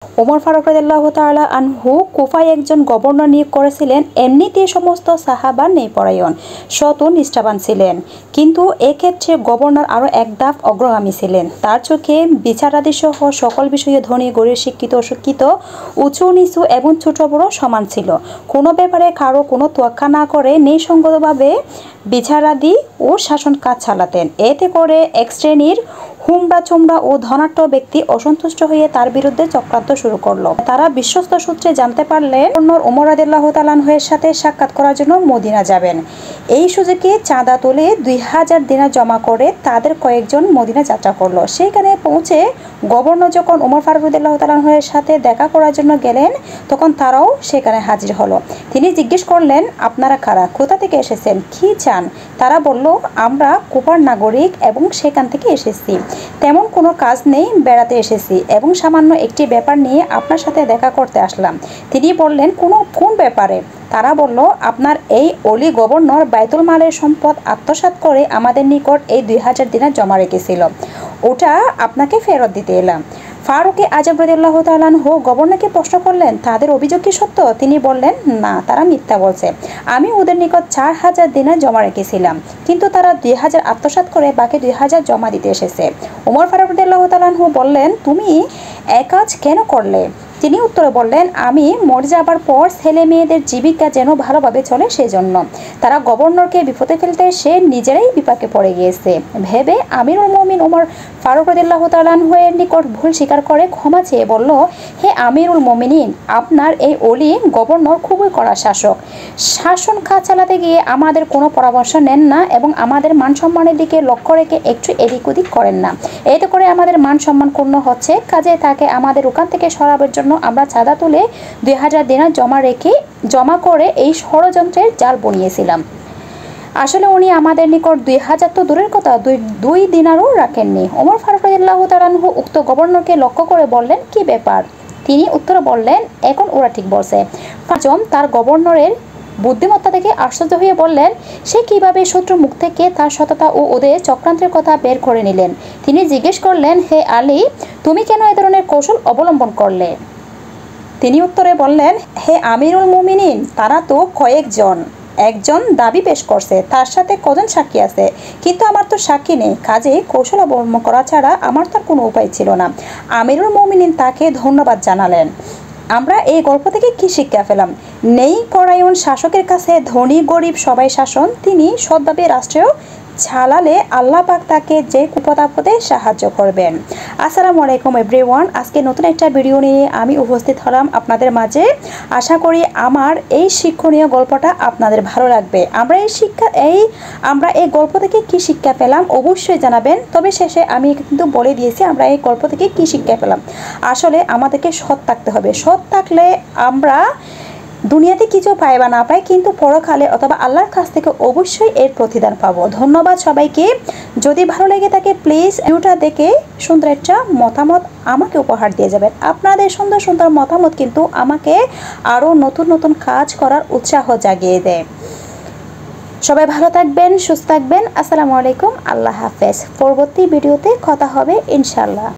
ওমর ফারুক রাদিয়াল্লাহু তাআলা আনহু কুফায় একজন গভর্নর নিয়োগ করেছিলেন। এমনিতে সমস্ত সাহাবা নেপরায়ণ, সৎ ও নিষ্ঠাবান ছিলেন, কিন্তু এক্ষেত্রে গভর্নর আরও এক ধাপ অগ্রগামী ছিলেন। তার চোখে বিচারাদি সহ সকল বিষয়ে ধনী গরিব, শিক্ষিত অশিক্ষিত, উঁচু নিচু এবং ছোট বড় সমান ছিল। কোনো ব্যাপারে কারো কোনো তোয়াক্কা না করে নিঃসঙ্গতভাবে বিচারাদি ও শাসন কাজ চালাতেন। এতে করে এক শ্রেণীর হুমড়া চুমড়া ও ধনাঢ্য ব্যক্তি অসন্তুষ্ট হয়ে তার বিরুদ্ধে চক্রান্ত শুরু করলো। তারা বিশ্বস্ত সূত্রে জানতে পারলেন গভর্নর ওমর রাদিয়াল্লাহু তাআলা আনহুর সাথে সাক্ষাৎ করার জন্য মদিনা যাবেন। এই সুযোগে চাঁদা তুলে 2000 দিনার জমা করে তাদের কয়েকজন মদিনা যাত্রা করলো। সেখানে পৌঁছে গভর্নর যখন ওমর ফারুক রাদিয়াল্লাহু তাআলা আনহুর সাথে দেখা করার জন্য গেলেন, তখন তারাও সেখানে হাজির হলো। তিনি জিজ্ঞেস করলেন, আপনারা কারা, কোথা থেকে এসেছেন, কি চান? তারা বলল, আমরা কুফার নাগরিক এবং সেখান থেকে এসেছি। তেমন কোনো কাজ নেই, বেড়াতে এসেছি এবং সামান্য একটি ব্যাপার নিয়ে আপনার সাথে দেখা করতে আসলাম। তিনি বললেন, কোন ব্যাপারে? তারা বলল, আপনার এই অলি গভর্নর বাইতুল মালের সম্পদ আত্মসাৎ করে আমাদের নিকট এই 2000 দিনার জমা রেখেছিল, ওটা আপনাকে ফেরত দিতে এলাম। ফারুক আজম রাদিয়াল্লাহু তাআলা আনহু গভর্নরকে প্রশ্ন করলেন, তাদের অভিযোগ কি সত্য? তিনি বললেন, না, তারা মিথ্যা বলছে। আমি ওদের নিকট 4000 দিনার জমা রেখেছিলাম, কিন্তু তারা 2000 আত্মসাৎ করে বাকি 2000 জমা দিতে এসেছে। ওমর ফারুক রাদিয়াল্লাহু তাআলা আনহু বললেন, তুমি এ কাজ কেন করলে? তিনি উত্তরে বললেন, আমি মরে যাবার পর ছেলে মেয়েদের জীবিকা যেন ভালোভাবে চলে সেজন্য। তারা গভর্নরকে বিপদে ফেলতে সে নিজেরাই বিপাকে পড়ে গিয়েছে ভেবে আমিরুল মুমিনিন ওমর ফারুক রাদিয়াল্লাহু তাআলা আনহুর নিকট ভুল স্বীকার করে ক্ষমা চেয়ে বলল, হে আমিরুল মুমিনিন, আপনার এই অলি গভর্নর খুবই কড়া শাসক। শাসন কাজ চালাতে গিয়ে আমাদের কোনো পরামর্শ নেন না এবং আমাদের মান সম্মানের দিকে লক্ষ্য রেখে একটু এদিক ওদিক করেন না। এতে করে আমাদের মান সম্মান ক্ষুণ্ণ হচ্ছে। কাজে তাকে আমাদের ওখান থেকে সরাবের জন্য আমরা চাঁদা তুলে 2000 দিনার জমা করে এই ষড়যন্ত্রের জাল বুনিয়েছিলাম। আসলে উনি আমাদের নিকট 2000 তো দূরের কথা, দুই দিনারও রাখেননি। ওমর ফারুক রাদিয়াল্লাহু তাআলা আনহু উক্ত গভর্নরকে লক্ষ্য করে বললেন, কি ব্যাপার? তিনি উত্তরে বললেন, এখন ওরা ঠিক বলছে। আজম তার গভর্নরের বুদ্ধিমত্তা থেকে আশ্চর্য হয়ে বললেন, সে কিভাবে শত্রুর মুখ থেকে তার সততা ও ওদের চক্রান্তের কথা বের করে নিলেন। তিনি জিজ্ঞেস করলেন, হে আলী, তুমি কেন এ ধরনের কৌশল অবলম্বন করলে? তিনি উত্তরে বললেন, হে আমিরুল মুমিনিন, তারা তো কয়েকজন, একজন দাবি পেশ করছে, তার সাথে কজন সাক্ষী আছে, কিন্তু আমার তো সাক্ষী নেই। কাজে কৌশল অবলম্বন করা ছাড়া আমার তার কোনো উপায় ছিল না। আমিরুল মুমিনিন তাকে ধন্যবাদ জানালেন। আমরা এই গল্প থেকে কি শিক্ষা পেলাম? নেই পরায়ণ শাসকের কাছে ধনী গরিব সবাই শাসন। তিনি সৎভাবে রাষ্ট্রেও চালালে আল্লাহ পাক তাকে যে কুপদাপদে সাহায্য করবেন। আসসালামু আলাইকুম এভরিওয়ান, আজকে নতুন একটা ভিডিও নিয়ে আমি উপস্থিত হলাম আপনাদের মাঝে। আশা করি আমার এই শিক্ষণীয় গল্পটা আপনাদের ভালো লাগবে। আমরা এই গল্প থেকে কি শিক্ষা পেলাম অবশ্যই জানাবেন। তবে শেষে আমি কিন্তু বলে দিয়েছি আমরা এই গল্প থেকে কি শিক্ষা পেলাম। আসলে আমাদেরকে সৎ থাকতে হবে। সৎ থাকলে আমরা দুনিয়াতে কিছু পাই বা না পাই, কিন্তু পরকালে অথবা আল্লাহর কাছ থেকে অবশ্যই এর প্রতিদান পাবো। ধন্যবাদ সবাইকে। যদি ভালো লেগে থাকে প্লিজ ভিডিওটা দেখে সুন্দর একটা মতামত আমাকে উপহার দিয়ে যাবেন। আপনাদের সুন্দর সুন্দর মতামত কিন্তু আমাকে আরও নতুন নতুন কাজ করার উৎসাহ জাগিয়ে দেয়। সবাই ভালো থাকবেন, সুস্থ থাকবেন। আসসালামু আলাইকুম, আল্লাহ হাফেজ। পরবর্তী ভিডিওতে কথা হবে ইনশাল্লাহ।